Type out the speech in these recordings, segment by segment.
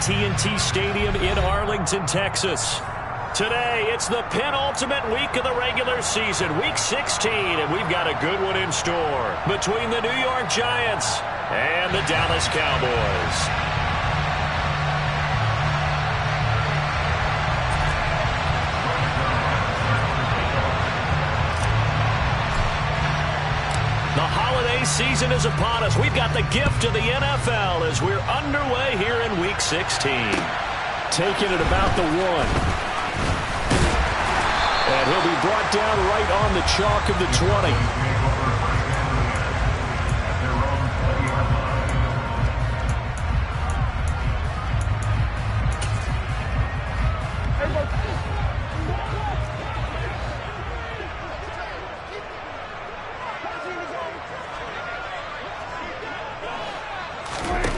AT&T Stadium in Arlington, Texas. Today, it's the penultimate week of the regular season, Week 16, and we've got a good one in store between the New York Giants and the Dallas Cowboys. The holiday season is upon us. We've got the gift of the NFL as we're underway here in Week 16. Taking it about the 1. And he'll be brought down right on the chalk of the 20.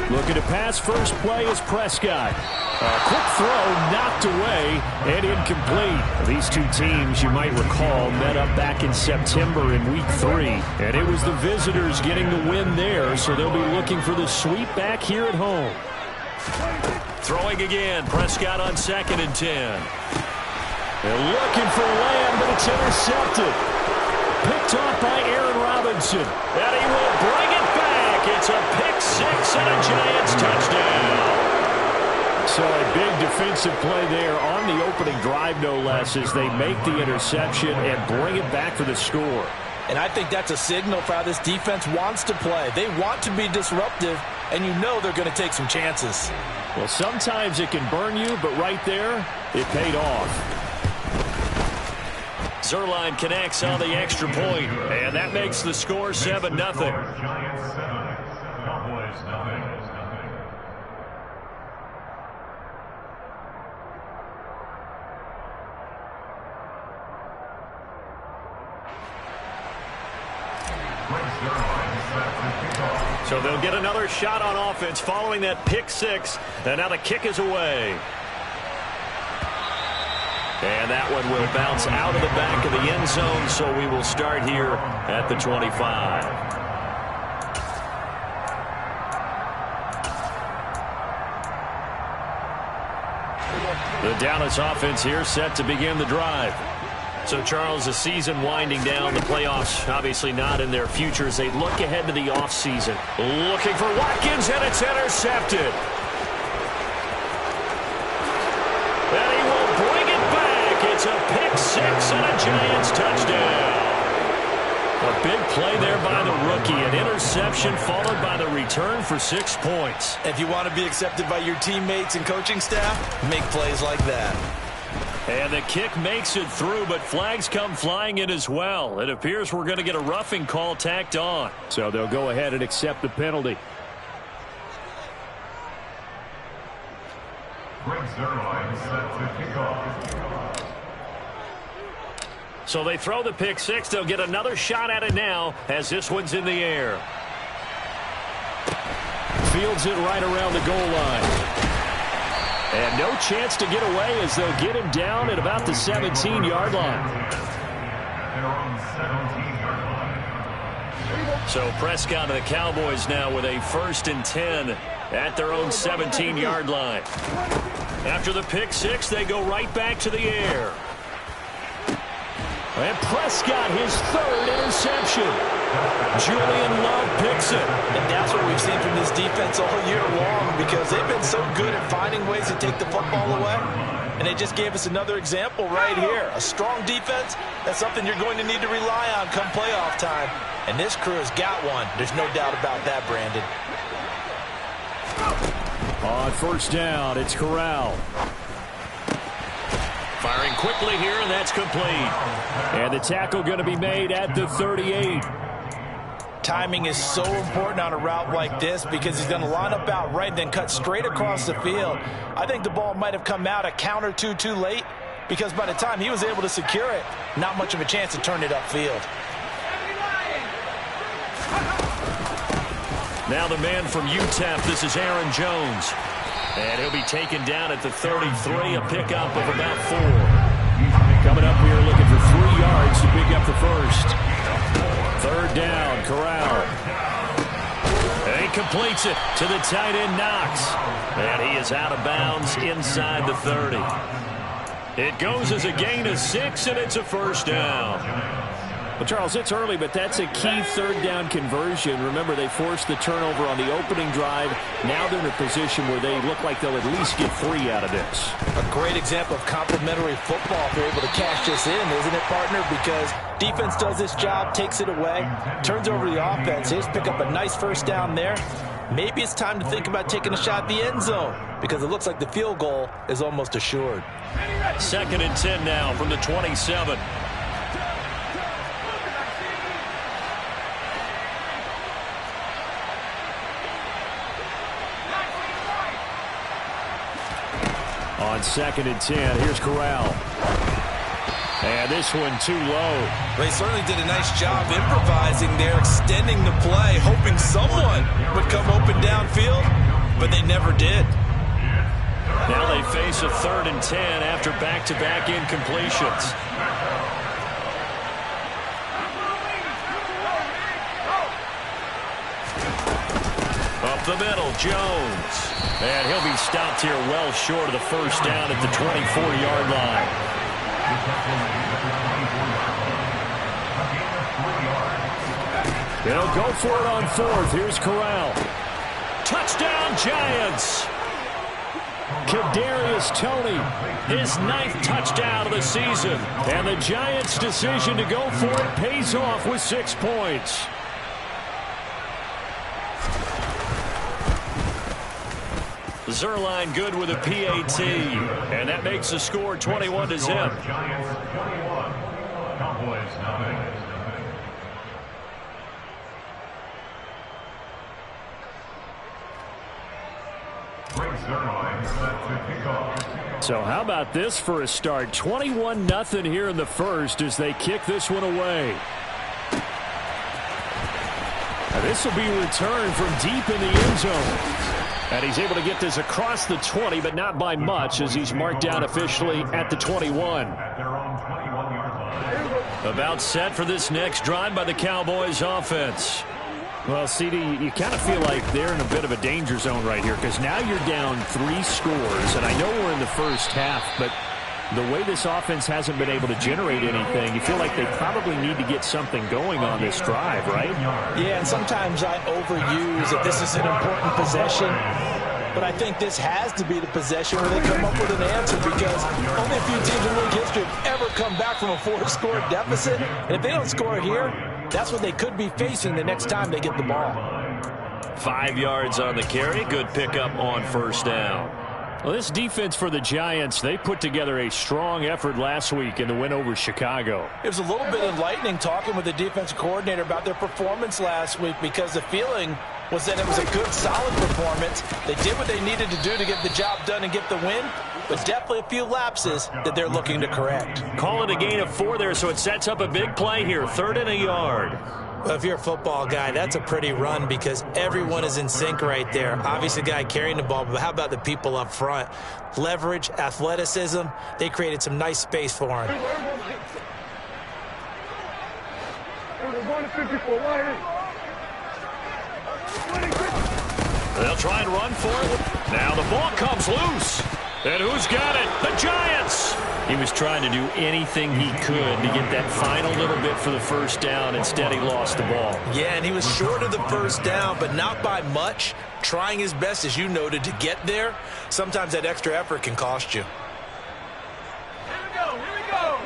Looking to pass, first play is Prescott. A quick throw knocked away and incomplete. These two teams, you might recall, met up back in September in Week 3. And it was the visitors getting the win there, so they'll be looking for the sweep back here at home. Throwing again, Prescott on 2nd and 10. They're looking for Lamb, but it's intercepted. Picked off by Aaron Robinson. And he will bring it back. It's a pick 6 and a Giants touchdown. So a big defensive play there on the opening drive, no less, as they make the interception and bring it back for the score. And I think that's a signal for how this defense wants to play. They want to be disruptive, and you know they're going to take some chances. Well, sometimes it can burn you, but right there, it paid off. Zerline connects on the extra point, and that makes the score 7-0. Giants 7, Cowboys 0. So they'll get another shot on offense following that pick 6, and now the kick is away. And that one will bounce out of the back of the end zone, so we will start here at the 25. The Dallas offense here set to begin the drive. So, Charles, the season winding down, the playoffs obviously not in their future as they look ahead to the offseason. Looking for Watkins, and it's intercepted. And he will bring it back. It's a pick 6 and a Giants touchdown. A big play there by the rookie. An interception followed by the return for 6 points. If you want to be accepted by your teammates and coaching staff, make plays like that. And the kick makes it through, but flags come flying in as well. It appears we're going to get a roughing call tacked on. So they'll go ahead and accept the penalty. So they throw the pick 6. They'll get another shot at it now as this one's in the air. Fields it right around the goal line. And no chance to get away as they'll get him down at about the 17-yard line. So Prescott and the Cowboys now with a 1st and 10 at their own 17-yard line. After the pick 6, they go right back to the air. And Prescott, his 3rd interception. Julian Love picks it. And that's what we've seen from this defense all year long, because they've been so good at finding ways to take the football away. And they just gave us another example right here. A strong defense, that's something you're going to need to rely on come playoff time. And this crew has got one. There's no doubt about that, Brandon. On 1st down, it's Corral. Firing quickly here, and that's complete. And the tackle going to be made at the 38. Timing is so important on a route like this because he's going to line up out right and then cut straight across the field. I think the ball might have come out a count or two too late because by the time he was able to secure it, not much of a chance to turn it upfield. Now the man from UTEP, this is Aaron Jones. And he'll be taken down at the 33, a pickup of about 4. Coming up here looking for 3 yards to pick up the 1st. 3rd down, Corral. And he completes it to the tight end, Knox. And he is out of bounds inside the 30. It goes as a gain of 6, and it's a first down. Well, Charles, it's early, but that's a key third down conversion. Remember, they forced the turnover on the opening drive. Now they're in a position where they look like they'll at least get 3 out of this. A great example of complementary football if they're able to cash this in, isn't it, partner? Because defense does this job, takes it away, turns over the offense. They just pick up a nice first down there. Maybe it's time to think about taking a shot at the end zone because it looks like the field goal is almost assured. 2nd and 10 now from the 27. On 2nd and 10, here's Corral. And this one too low. They certainly did a nice job improvising there, extending the play, hoping someone would come open downfield, but they never did. Now they face a 3rd and 10 after back-to-back incompletions. Up the middle, Jones. And he'll be stopped here well short of the first down at the 24-yard line. They'll go for it on 4th. Here's Corral. Touchdown, Giants. Kadarius Toney, His 9th touchdown of the season. and the Giants' decision to go for it pays off with 6 points. Zerline good with a PAT. And that makes the score 21-0. Giants 21. Cowboys nothing. So how about this for a start? 21-0 here in the first as they kick this one away. Now this will be returned from deep in the end zone. And he's able to get this across the 20, but not by much as he's marked down officially at the 21. About set for this next drive by the Cowboys offense. Well, CD, you kind of feel like they're in a bit of a danger zone right here because now you're down 3 scores. And I know we're in the first half, but the way this offense hasn't been able to generate anything, you feel like they probably need to get something going on this drive, right? Yeah, and sometimes I overuse that this is an important possession. But I think this has to be the possession where they come up with an answer because only a few teams in league history have ever come back from a 4-score deficit. And if they don't score here, that's what they could be facing the next time they get the ball. 5 yards on the carry. Good pickup on first down. Well, this defense for the Giants, they put together a strong effort last week in the win over Chicago. It was a little bit enlightening talking with the defensive coordinator about their performance last week because the feeling was that it was a good, solid performance. They did what they needed to do to get the job done and get the win, but definitely a few lapses that they're looking to correct. Call it a gain of 4 there, so it sets up a big play here. 3rd and a yard. Well, if you're a football guy, that's a pretty run because everyone is in sync right there. Obviously, the guy carrying the ball, but how about the people up front? Leverage, athleticism, they created some nice space for him. They'll try and run for it. Now the ball comes loose. And who's got it? The Giants. He was trying to do anything he could to get that final little bit for the first down. Instead, he lost the ball. Yeah, and he was short of the first down, but not by much. Trying his best, as you noted, to get there. Sometimes that extra effort can cost you. Here we go. Here we go.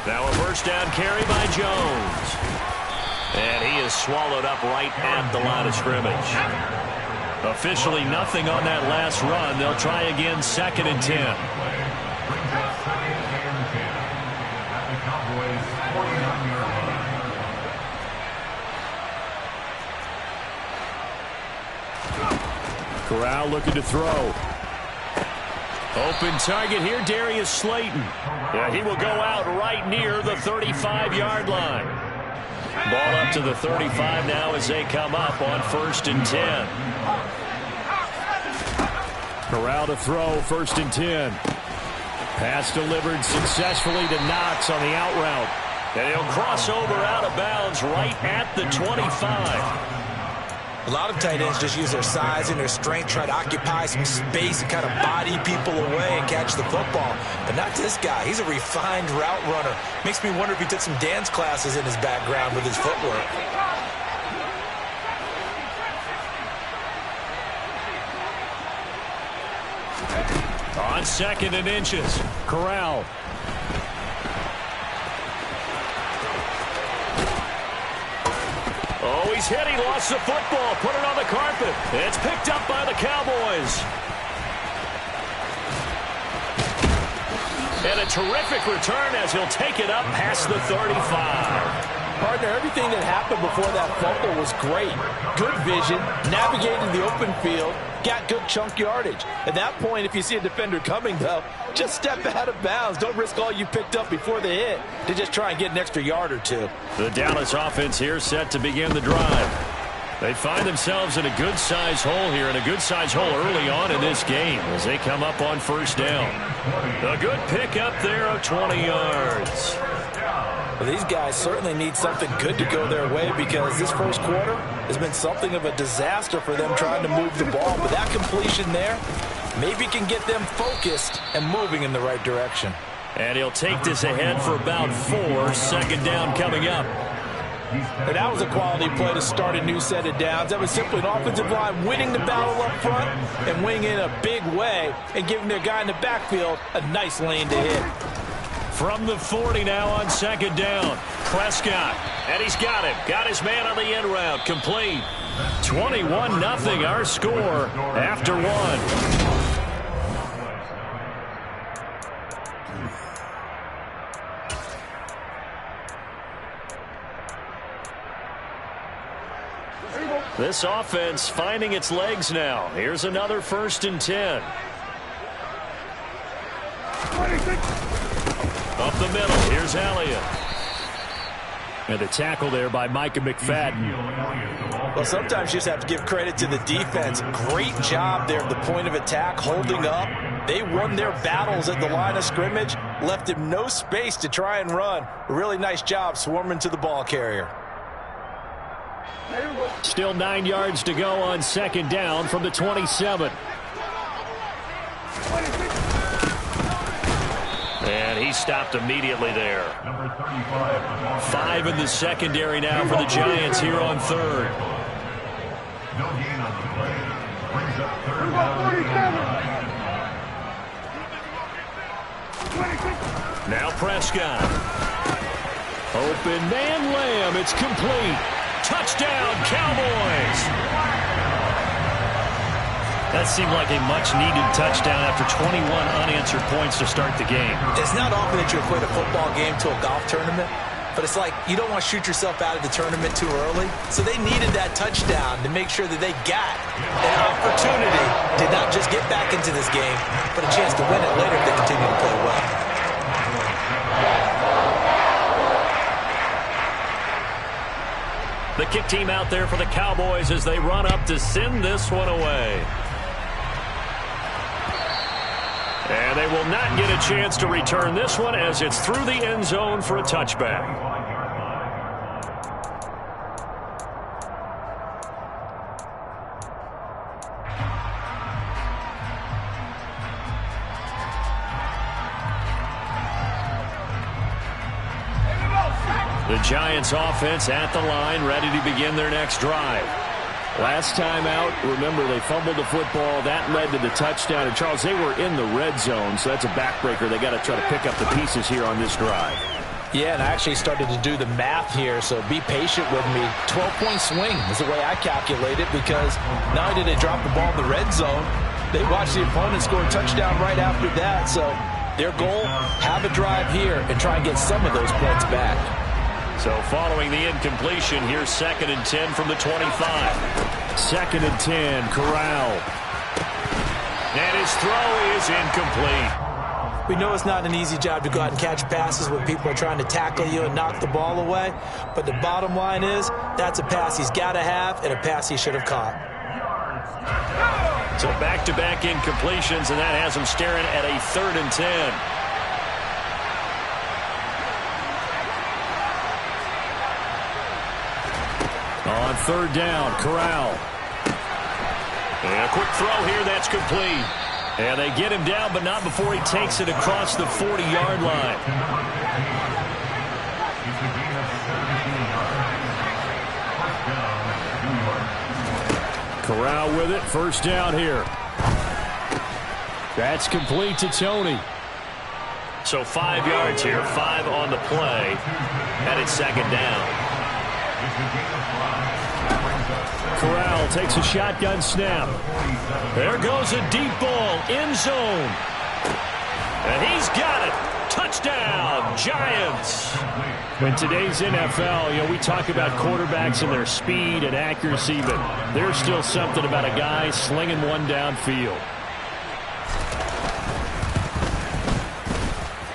Now a first down carry by Jones. And he is swallowed up right at the line of scrimmage. Officially nothing on that last run. They'll try again, 2nd and 10. Corral looking to throw. Open target here, Darius Slayton. Yeah, he will go out right near the 35-yard line. Ball up to the 35 now as they come up on 1st and 10. Corral to throw, 1st and 10. Pass delivered successfully to Knox on the out route. And he'll cross over out of bounds right at the 25. A lot of tight ends just use their size and their strength, try to occupy some space and kind of body people away and catch the football. But not this guy. He's a refined route runner. Makes me wonder if he took some dance classes in his background with his footwork. On 2nd and inches, Corral. Oh, he's hit. He lost the football. Put it on the carpet. It's picked up by the Cowboys. And a terrific return as he'll take it up past the 35. Partner, everything that happened before that fumble was great. Good vision, navigated the open field, got good chunk yardage. At that point, if you see a defender coming, though, just step out of bounds. Don't risk all you picked up before the hit to just try and get an extra yard or two. The Dallas offense here set to begin the drive. They find themselves in a good-sized hole here, and a good-sized hole early on in this game as they come up on 1st down. A good pick up there of 20 yards. Well, these guys certainly need something good to go their way because this first quarter has been something of a disaster for them trying to move the ball. But that completion there maybe can get them focused and moving in the right direction. And he'll take this ahead for about 4. 2nd down coming up. And that was a quality play to start a new set of downs. That was simply an offensive line winning the battle up front and winning in a big way and giving their guy in the backfield a nice lane to hit. From the 40 now on 2nd down. Prescott. And he's got him. Got his man on the end route. Complete. 21-0 our score after 1. This offense finding its legs now. Here's another 1st and 10. Up the middle. Here's Elliott. And a tackle there by Micah McFadden. Well, sometimes you just have to give credit to the defense. Great job there at the point of attack, holding up. They won their battles at the line of scrimmage, left him no space to try and run. A really nice job swarming to the ball carrier. Still 9 yards to go on 2nd down from the 27. And he stopped immediately there. 5 in the secondary now for the Giants here on 3rd. No gain on the play. Brings up 3rd down. Now Prescott. Open man Lamb. It's complete. Touchdown, Cowboys. That seemed like a much-needed touchdown after 21 unanswered points to start the game. It's not often that you equate a football game to a golf tournament, but it's like you don't want to shoot yourself out of the tournament too early. So they needed that touchdown to make sure that they got an opportunity to not just get back into this game, but a chance to win it later if they continue to play well. The kick team out there for the Cowboys as they run up to send this one away. And they will not get a chance to return this one as it's through the end zone for a touchback. The Giants offense at the line, ready to begin their next drive. Last time out, remember, they fumbled the football. That led to the touchdown. And, Charles, they were in the red zone, so that's a backbreaker. They got to try to pick up the pieces here on this drive. Yeah, and I actually started to do the math here, so be patient with me. 12-point swing is the way I calculate it because not only did they drop the ball in the red zone, they watched the opponent score a touchdown right after that. So their goal, have a drive here and try and get some of those points back. So following the incompletion, here's 2nd and 10 from the 25. 2nd and 10, Corral. And his throw is incomplete. We know it's not an easy job to go out and catch passes when people are trying to tackle you and knock the ball away. But the bottom line is that's a pass he's got to have and a pass he should have caught. So back-to-back incompletions, and that has him staring at a 3rd and 10. On third down, Corral. And a quick throw here that's complete. And they get him down, but not before he takes it across the 40-yard line. Corral with it. First down here. That's complete to Tony. So 5 yards here, 5 on the play. And it's second down. Corral takes a shotgun snap. There goes a deep ball, end zone. And he's got it. Touchdown, Giants. In today's NFL, we talk about quarterbacks and their speed and accuracy, but there's still something about a guy slinging one downfield.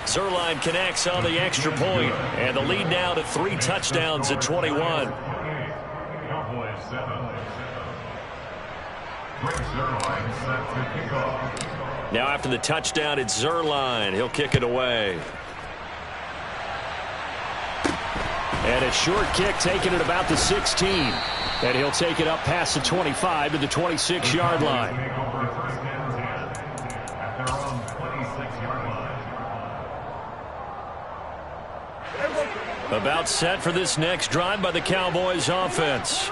Zuerlein connects on the extra point, and the lead now to 3 touchdowns at 21. Cowboys 7. Zuerlein set to kick off. Now after the touchdown, it's Zuerlein. He'll kick it away. And a short kick taken at about the 16. And he'll take it up past the 25 to the 26-yard line. About set for this next drive by the Cowboys offense.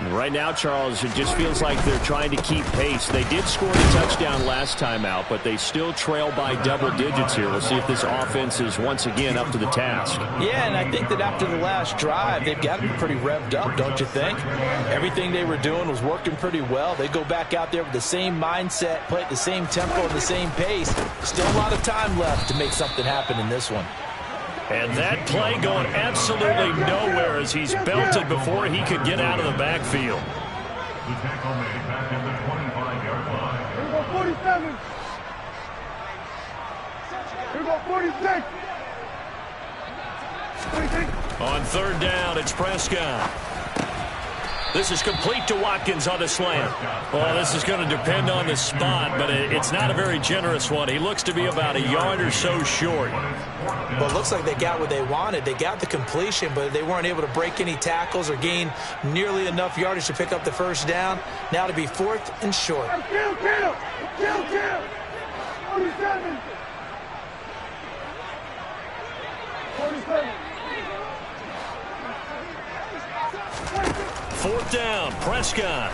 Right now, Charles, it just feels like they're trying to keep pace. They did score the touchdown last time out, but they still trail by double digits here. We'll see if this offense is once again up to the task. Yeah, and I think that after the last drive, they've got to be pretty revved up, don't you think? Everything they were doing was working pretty well. They go back out there with the same mindset, play at the same tempo and the same pace. Still a lot of time left to make something happen in this one. And that play going absolutely nowhere as he's belted before he could get out of the backfield. The tackle made back at the 25-yard line. Here we go, 47. Here we go, 46. On third down, it's Prescott. This is complete to Watkins on the slant. Well, this is going to depend on the spot, but it's not a very generous one. He looks to be about a yard or so short. Well, it looks like they got what they wanted. They got the completion, but they weren't able to break any tackles or gain nearly enough yardage to pick up the first down. Now to be 4th and short. Kill. 47. 47. 4th down, Prescott.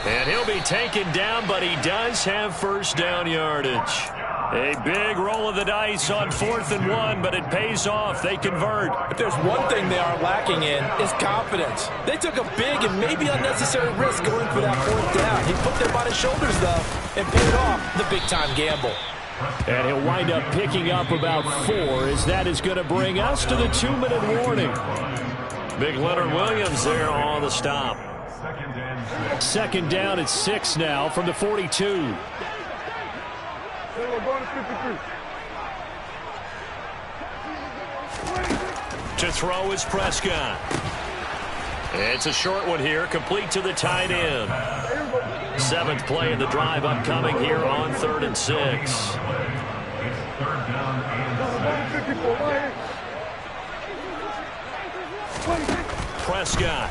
And he'll be taken down, but he does have first down yardage. A big roll of the dice on 4th and 1, but it pays off. They convert. If there's one thing they are lacking in, it's confidence. They took a big and maybe unnecessary risk going for that 4th down. He put them on his shoulders, though, and paid off the big-time gamble. And he'll wind up picking up about 4, as that is going to bring us to the 2-minute warning. Big Leonard Williams there on the stop. Second down at 6 now from the 42. To throw is Prescott. It's a short one here, complete to the tight end. 7th play of the drive upcoming here on 3rd and 6. Prescott.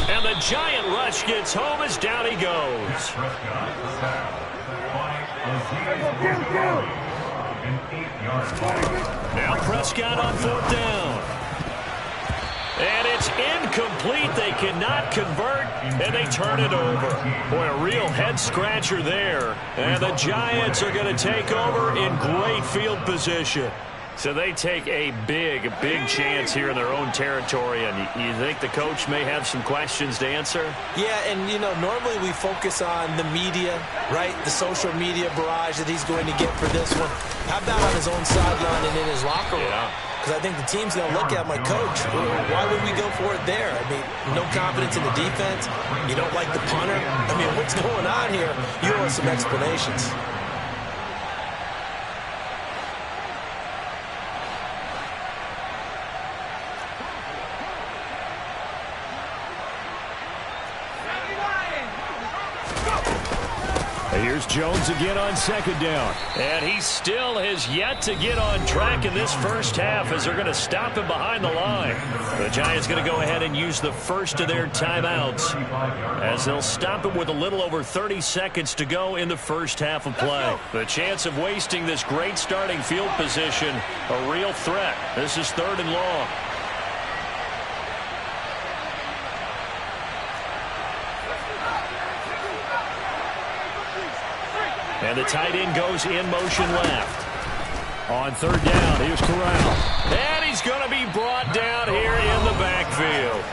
And the giant rush gets home as down he goes. Now Prescott on 4th down. And it's incomplete. They cannot convert, and they turn it over. Boy, a real head-scratcher there. And the Giants are going to take over in great field position. So they take a big chance here in their own territory, and you think the coach may have some questions to answer? Yeah, and, normally we focus on the media, right? The social media barrage that he's going to get for this one. How about on his own sideline and in his locker room? Yeah. Because I think the team's going to look at my coach. Why would we go for it there? I mean, no confidence in the defense. You don't like the punter. I mean, what's going on here? You owe us some explanations. Here's Jones again on second down. And he still has yet to get on track in this first half as they're going to stop him behind the line. The Giants going to go ahead and use the first of their timeouts as they'll stop him with a little over 30 seconds to go in the first half of play. The chance of wasting this great starting field position, a real threat. This is 3rd and long. And the tight end goes in motion left. On 3rd down, here's Corral. And he's going to be brought down here in the backfield.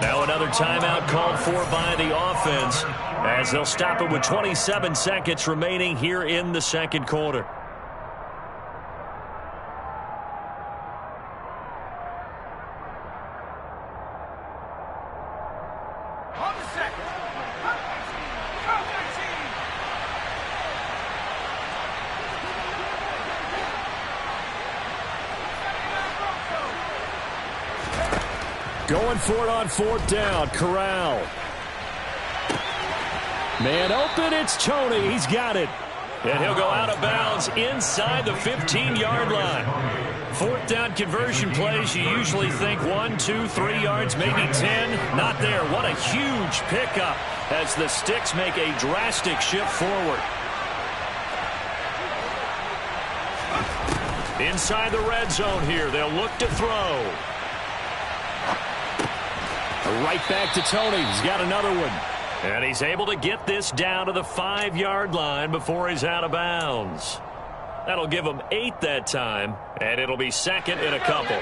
Now another timeout called for by the offense as they'll stop it with 27 seconds remaining here in the second quarter. Going for it on 4th down. Corral. Man open, it's Tony. He's got it. And he'll go out of bounds inside the 15-yard line. 4th down conversion plays, you usually think 1, 2, 3 yards, maybe 10. Not there. What a huge pickup as the Sticks make a drastic shift forward. Inside the red zone here. They'll look to throw. Right back to Tony. He's got another one. And he's able to get this down to the 5-yard line before he's out of bounds. That'll give him 8 that time, and it'll be 2nd and a couple.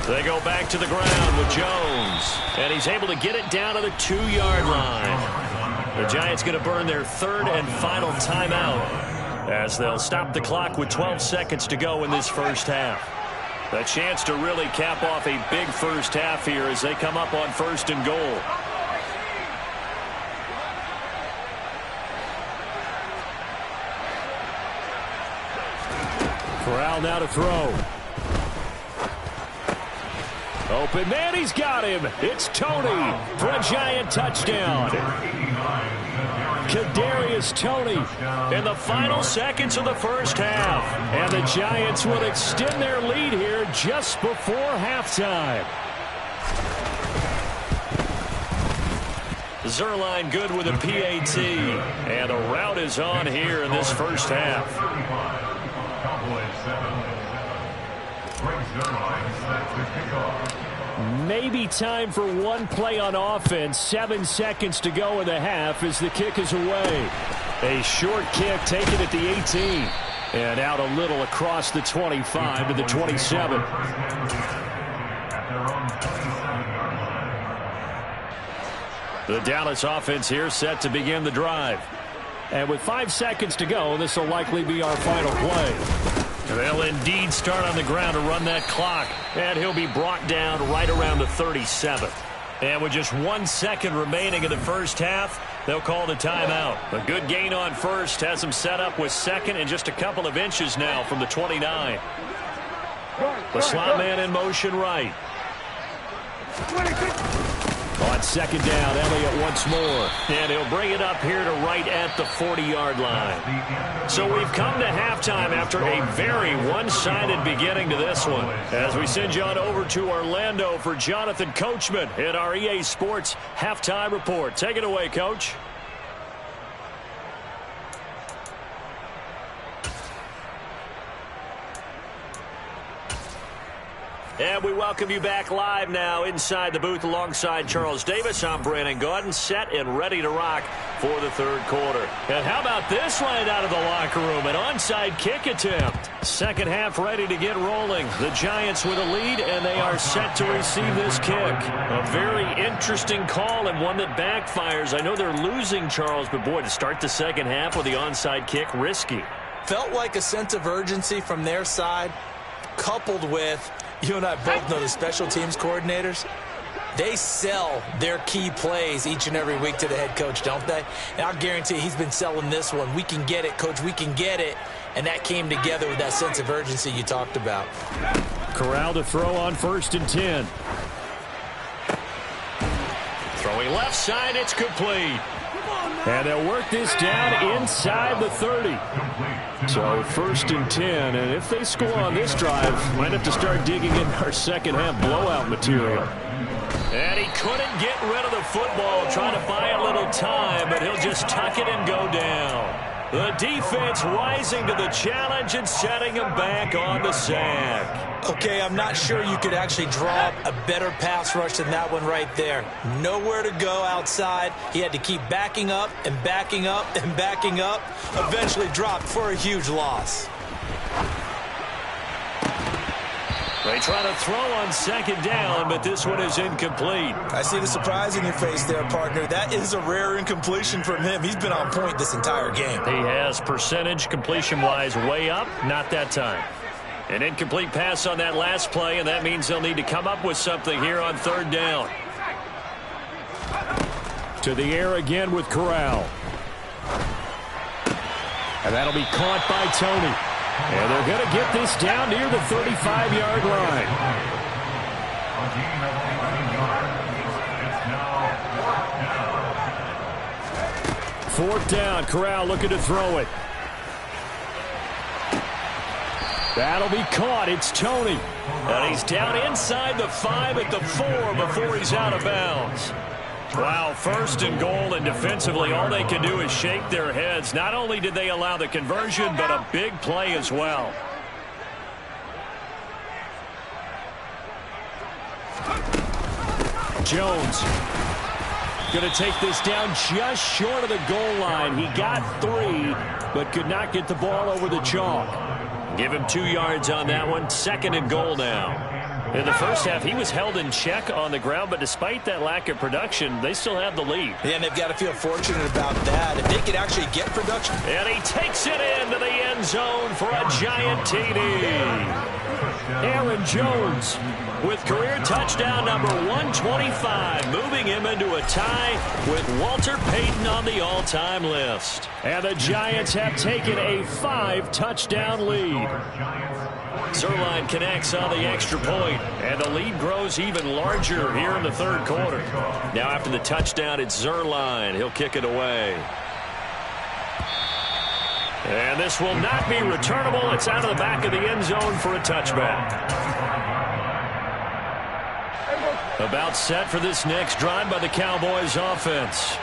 They go back to the ground with Jones. And he's able to get it down to the 2-yard line. The Giants going to burn their 3rd and final timeout as they'll stop the clock with 12 seconds to go in this first half. A chance to really cap off a big first half here as they come up on 1st and goal. Corral now to throw. Open man, he's got him. It's Tony for a Giant touchdown. Kadarius Toney in the final seconds of the first half. And the Giants will extend their lead here just before halftime. Zerline good with a PAT. And a route is on here in this first half. Maybe time for one play on offense. 7 seconds to go in the half as the kick is away. A short kick taken at the 18. And out a little across the 25 to the 27. The Dallas offense here set to begin the drive. And with 5 seconds to go, this will likely be our final play. They'll indeed start on the ground to run that clock. And he'll be brought down right around the 37. And with just 1 second remaining in the first half, they'll call the timeout. A good gain on first has them set up with second and just a couple of inches now from the 29. The slot man in motion right. On second down, Elliott once more. And he'll bring it up here to right at the 40-yard line. So we've come to halftime after a very one-sided beginning to this one. As we send you on over to Orlando for Jonathan Coachman in our EA Sports Halftime Report. Take it away, Coach. And we welcome you back live now inside the booth alongside Charles Davis. I'm Brandon Gaudin, set and ready to rock for the third quarter. And how about this right out of the locker room? An onside kick attempt. Second half ready to get rolling. The Giants with a lead, and they are set to receive this kick. A very interesting call and one that backfires. I know they're losing, Charles, but boy, to start the second half with the onside kick, risky. Felt like a sense of urgency from their side, coupled with, you and I both know the special teams coordinators. They sell their key plays each and every week to the head coach, don't they? And I'll guarantee he's been selling this one. We can get it, coach. We can get it. And that came together with that sense of urgency you talked about. Corral to throw on 1st and 10. Throwing left side, it's complete. And they'll work this down inside the 30. So 1st and 10, and if they score on this drive, might have to start digging in our second half blowout material. And he couldn't get rid of the football, trying to buy a little time, but he'll just tuck it and go down. The defense rising to the challenge and setting him back on the sack. Okay, I'm not sure you could actually draw up a better pass rush than that one right there. Nowhere to go outside. He had to keep backing up and backing up and backing up. Eventually dropped for a huge loss. They try to throw on 2nd down, but this one is incomplete. I see the surprise in your face there, partner. That is a rare incompletion from him. He's been on point this entire game. He has percentage completion-wise way up, not that time. An incomplete pass on that last play, and that means they'll need to come up with something here on 3rd down. To the air again with Corral. And that'll be caught by Tony. And they're going to get this down near the 35-yard line. Fourth down. Corral looking to throw it. That'll be caught. It's Tony. And he's down inside the 5 at the 4 before he's out of bounds. Wow, 1st and goal, and defensively all they can do is shake their heads. Not only did they allow the conversion, but a big play as well. Jones going to take this down just short of the goal line. He got 3, but could not get the ball over the chalk. Give him 2 yards on that one. 2nd and goal now. In the first half, he was held in check on the ground, but despite that lack of production, they still have the lead. Yeah, and they've got to feel fortunate about that. If they could actually get production. And he takes it into the end zone for a giant TD. Aaron Jones with career touchdown number 125, moving him into a tie with Walter Payton on the all-time list. And the Giants have taken a 5-touchdown lead. Zerline connects on the extra point, and the lead grows even larger here in the 3rd quarter. Now after the touchdown, it's Zerline. He'll kick it away. And this will not be returnable. It's out of the back of the end zone for a touchback. About set for this next drive by the Cowboys offense.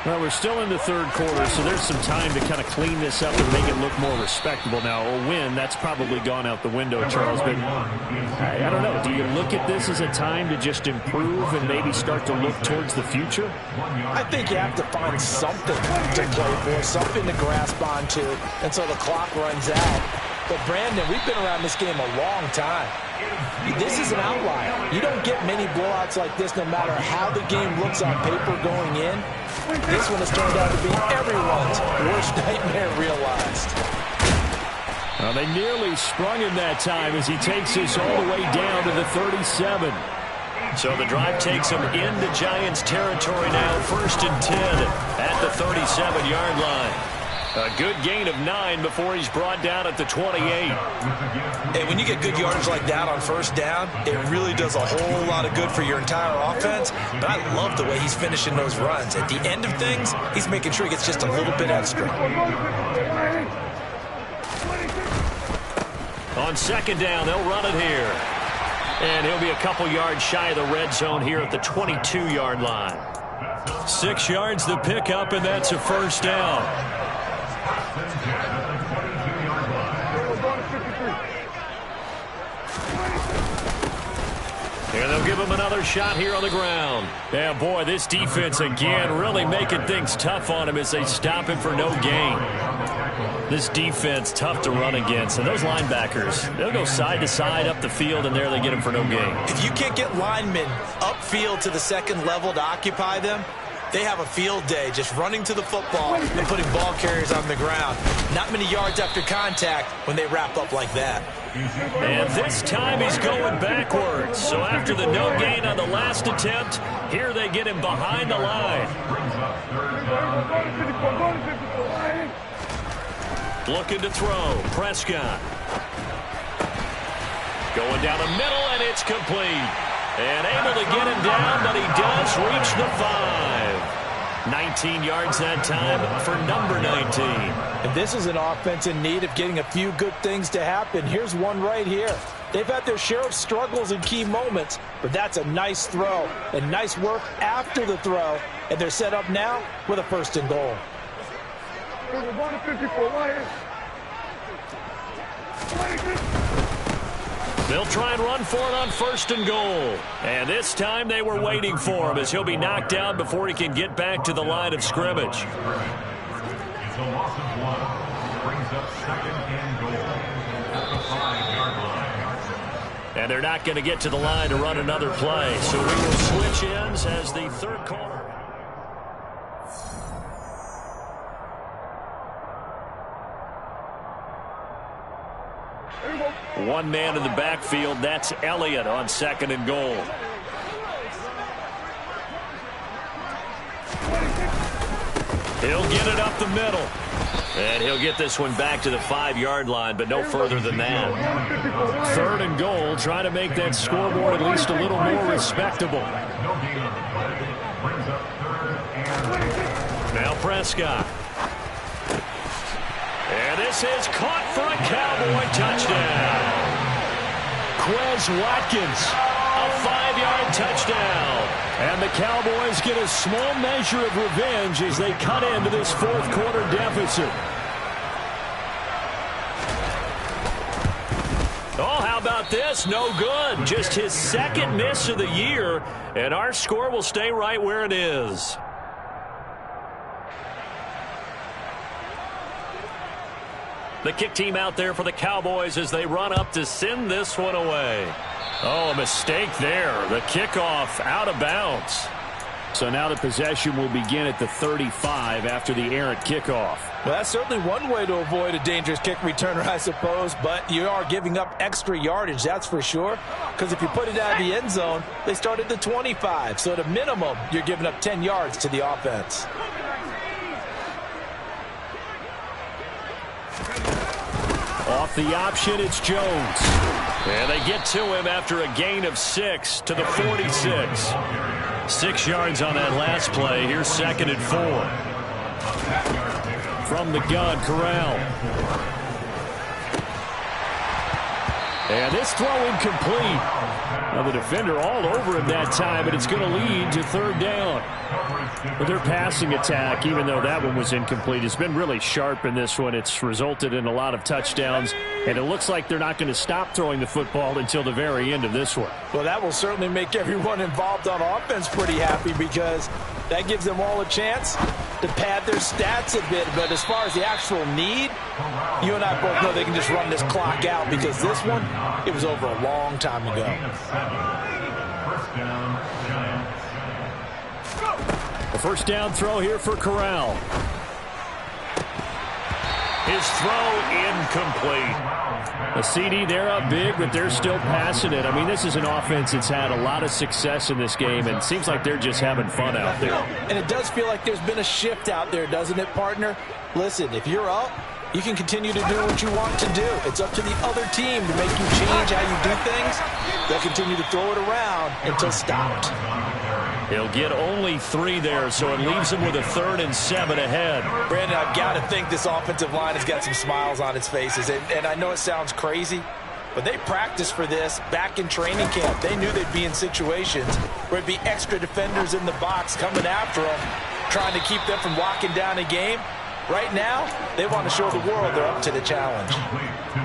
Well, we're still in the 3rd quarter, so there's some time to kind of clean this up and make it look more respectable. Now, a win, that's probably gone out the window, Charles. But I don't know. Do you look at this as a time to just improve and maybe start to look towards the future? I think you have to find something to play for, something to grasp onto until the clock runs out. But, Brandon, we've been around this game a long time. This is an outlier. You don't get many blowouts like this no matter how the game looks on paper going in. This one has turned out to be everyone's worst nightmare realized. Well, they nearly sprung him that time as he takes this all the way down to the 37. So the drive takes him into Giants territory now, 1st and 10 at the 37-yard line. A good gain of 9 before he's brought down at the 28. And when you get good yardage like that on 1st down, it really does a whole lot of good for your entire offense. But I love the way he's finishing those runs. At the end of things, he's making sure he gets just a little bit extra. On 2nd down, they'll run it here. And he'll be a couple yards shy of the red zone here at the 22-yard line. 6 yards the pickup, and that's a 1st down. And they'll give him another shot here on the ground. Yeah, boy, this defense again really making things tough on him as they stop him for no gain. This defense tough to run against. And those linebackers, they'll go side to side up the field, and there they get him for no gain. If you can't get linemen upfield to the 2nd level to occupy them, they have a field day just running to the football and putting ball carriers on the ground. Not many yards after contact when they wrap up like that. And this time he's going backwards. So after the no gain on the last attempt, here they get him behind the line. Looking to throw. Prescott. Going down the middle, and it's complete. And able to get him down, but he does reach the 5. 19 yards that time for number 19. And this is an offense in need of getting a few good things to happen. Here's one right here. They've had their share of struggles in key moments, but that's a nice throw and nice work after the throw. And they're set up now with a 1st and goal. They'll try and run for it on 1st and goal. And this time they were waiting for him as he'll be knocked down before he can get back to the line of scrimmage. It's a loss of 1. Brings up 2nd and goal at the 5-yard line. And they're not going to get to the line to run another play. So we will switch ends as the 3rd quarter. One man in the backfield, that's Elliott on 2nd and goal. He'll get it up the middle. And he'll get this one back to the 5-yard line, but no further than that. 3rd and goal, trying to make that scoreboard at least a little more respectable. Now Prescott. And this is caught for a Cowboy touchdown. Quez Watkins. A 5-yard touchdown. And the Cowboys get a small measure of revenge as they cut into this 4th quarter deficit. Oh, how about this? No good. Just his 2nd miss of the year, and our score will stay right where it is. The kick team out there for the Cowboys as they run up to send this one away. Oh, a mistake there. The kickoff out of bounds. So now the possession will begin at the 35 after the errant kickoff. Well, that's certainly one way to avoid a dangerous kick returner, I suppose, but you are giving up extra yardage, that's for sure, because if you put it out of the end zone, they start at the 25, so at a minimum, you're giving up 10 yards to the offense. Off the option, it's Jones. And they get to him after a gain of 6 to the 46. 6 yards on that last play. Here's 2nd and 4. From the gun, Corral. And this throw incomplete. Now the defender all over him that time, but it's going to lead to 3rd down. But their passing attack, even though that one was incomplete, has been really sharp in this one. It's resulted in a lot of touchdowns, and it looks like they're not going to stop throwing the football until the very end of this one. Well, that will certainly make everyone involved on offense pretty happy because that gives them all a chance to pad their stats a bit. But as far as the actual need, you and I both know they can just run this clock out because this one, it was over a long time ago. A 1st down throw here for Corral. His throw incomplete. A CD, they're up big, but they're still passing it. I mean, this is an offense that's had a lot of success in this game, and it seems like they're just having fun out there. And it does feel like there's been a shift out there, doesn't it, partner? Listen, if you're up, you can continue to do what you want to do. It's up to the other team to make you change how you do things. They'll continue to throw it around until stopped. He'll get only 3 there, so it leaves him with a 3rd and 7 ahead. Brandon, I've got to think this offensive line has got some smiles on its faces. And I know it sounds crazy, but they practiced for this back in training camp. They knew they'd be in situations where it'd be extra defenders in the box coming after them, trying to keep them from locking down a game. Right now, they want to show the world they're up to the challenge.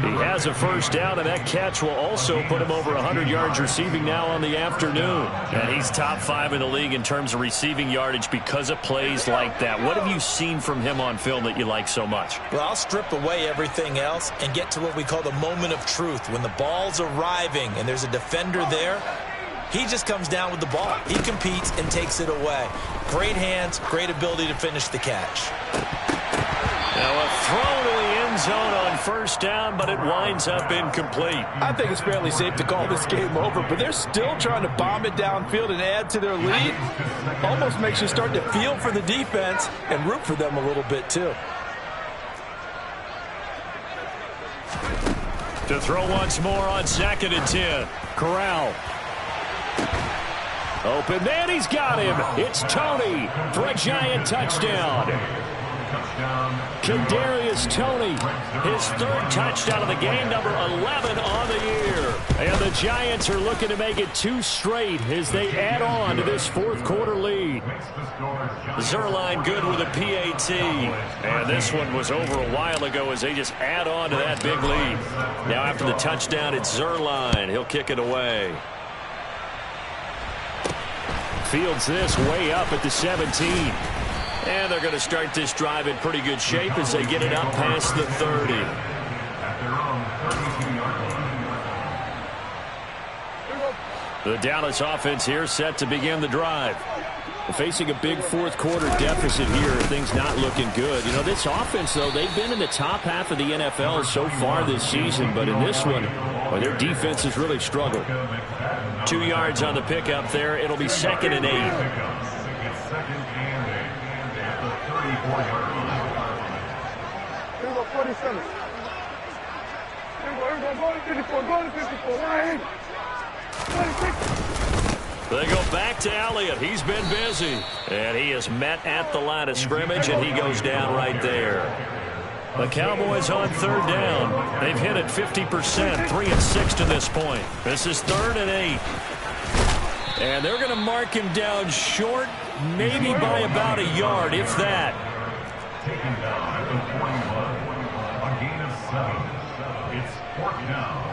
He has a 1st down, and that catch will also put him over 100 yards receiving now on the afternoon. And he's top 5 in the league in terms of receiving yardage because of plays like that. What have you seen from him on film that you like so much? Well, I'll strip away everything else and get to what we call the moment of truth. When the ball's arriving and there's a defender there, he just comes down with the ball. He competes and takes it away. Great hands, great ability to finish the catch. Now a throw to the end end zone on first down, but it winds up incomplete. I think it's fairly safe to call this game over, but they're still trying to bomb it downfield and add to their lead. Almost makes you start to feel for the defense and root for them a little bit too. To throw once more on 2nd and 10. Corral. Open man, he's got him. It's Tony for a Giant touchdown. Kadarius Toney, his 3rd touchdown of the game, number 11 on the year. And the Giants are looking to make it 2 straight as they add on to this 4th quarter lead. Zerline good with a PAT. And this one was over a while ago as they just add on to that big lead. Now after the touchdown, it's Zerline. He'll kick it away. Fields this way up at the 17. And they're going to start this drive in pretty good shape as they get it up past the 30. The Dallas offense here set to begin the drive. Facing a big 4th quarter deficit here, things not looking good. You know, this offense, though, they've been in the top half of the NFL so far this season, but in this one, well, their defense has really struggled. 2 yards on the pickup there. It'll be 2nd and 8. Here we go, 47. Here we go, go to 54, go to 54. Right. 26. They go back to Elliott. He's been busy. And he is met at the line of scrimmage, and he goes down right there. The Cowboys on 3rd down. They've hit it 50%, 3 and 6 to this point. This is 3rd and 8. And they're going to mark him down short, maybe by about a yard, if that. Taken down at the 41, a gain of 7. It's 4th down.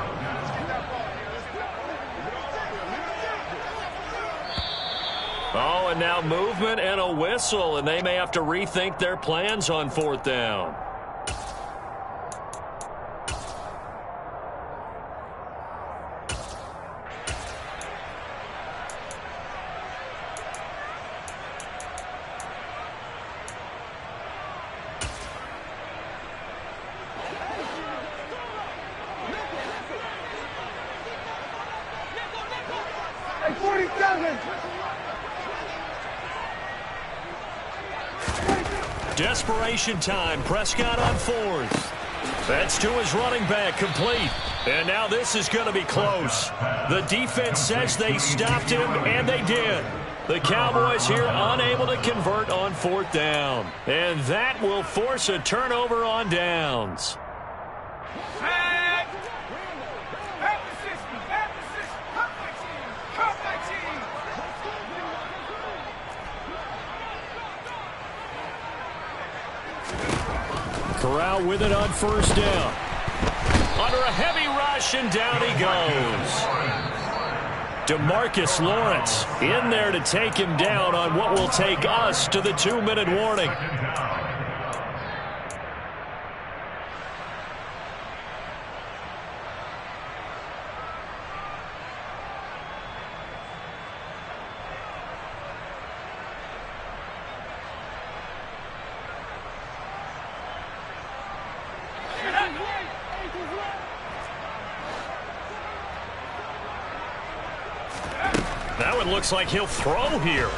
Oh, and now movement and a whistle, and they may have to rethink their plans on 4th down. Hey, 47. Desperation time. Prescott on 4th. That's to his running back, complete. And now this is going to be close. The defense says they stopped him, and they did. The Cowboys here unable to convert on 4th down. And that will force a turnover on downs. Corral with it on 1st down. Under a heavy rush, and down he goes. DeMarcus Lawrence in there to take him down on what will take us to the 2-minute warning. That one looks like he'll throw here.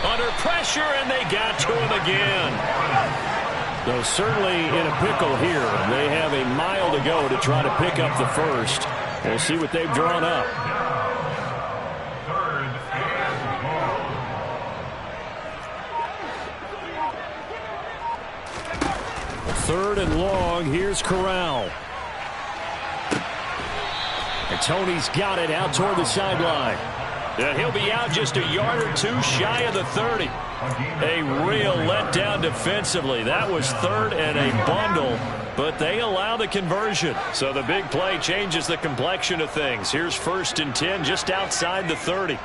Under pressure, and they got to him again. Though certainly in a pickle here. They have a mile to go to try to pick up the first. We'll see what they've drawn up. 3rd and long. Here's Corral. And Tony's got it out toward the sideline. And he'll be out just a yard or 2 shy of the 30. A real letdown defensively. That was 3rd and a bundle, but they allow the conversion. So the big play changes the complexion of things. Here's 1st and 10 just outside the 30.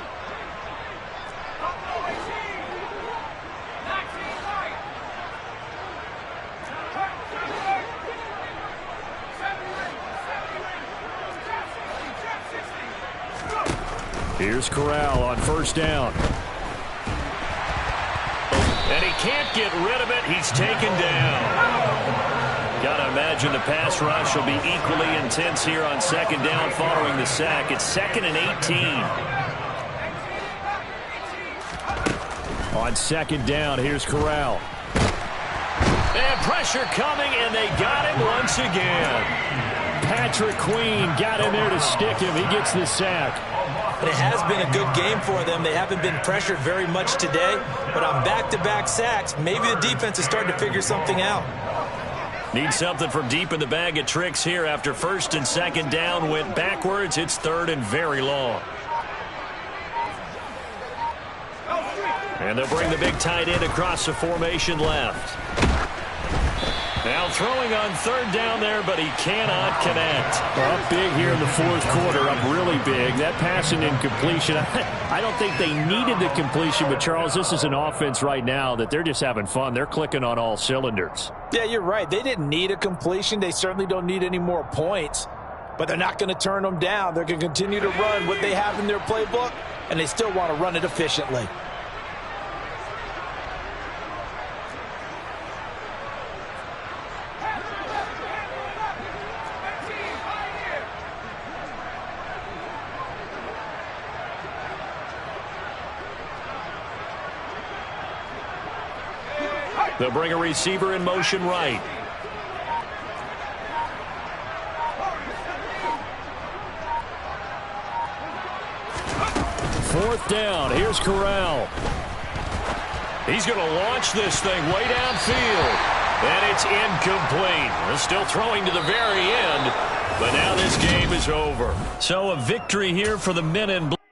Here's Corral on 1st down. And he can't get rid of it. He's taken down. Got to imagine the pass rush will be equally intense here on second down following the sack. It's 2nd and 18. On second down, here's Corral. And pressure coming, and they got him once again. Patrick Queen got in there to stick him. He gets the sack. But it has been a good game for them. They haven't been pressured very much today. But on back-to-back sacks, maybe the defense is starting to figure something out. Need something from deep in the bag of tricks here after first and second down went backwards. It's 3rd and very long. And they'll bring the big tight end across the formation left. Now throwing on 3rd down there, but he cannot connect. Up big here in the 4th quarter, up really big. That passing incompletion, I don't think they needed the completion, but Charles, this is an offense right now that they're just having fun. They're clicking on all cylinders. Yeah, you're right. They didn't need a completion. They certainly don't need any more points, but they're not going to turn them down. They're going to continue to run what they have in their playbook, and they still want to run it efficiently. They'll bring a receiver in motion right. Fourth down. Here's Corral. He's going to launch this thing way downfield. And it's incomplete. They're still throwing to the very end. But now this game is over. So a victory here for the men in blue.